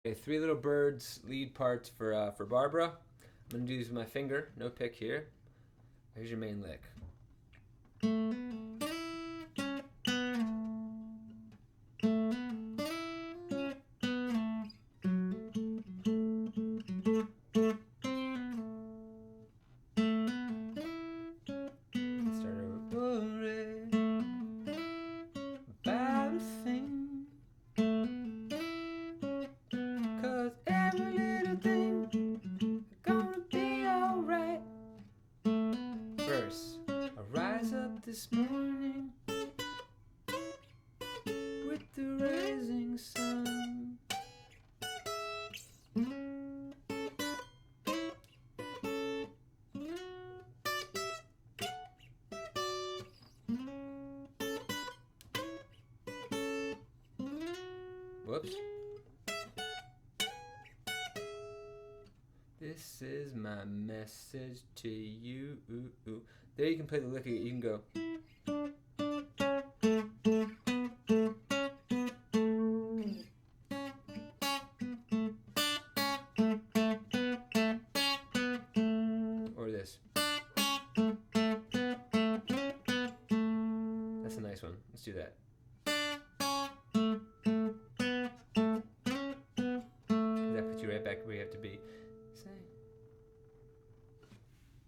Okay, Three Little Birds lead parts for Barbara. I'm gonna do these with my finger, no pick here. Here's your main lick. Start over. Worry about a thing, 'cause every little thing gonna be alright. Verse. I rise up this morning with the rising sun. Whoops. This is my message to you. There you can play the lick. You can go.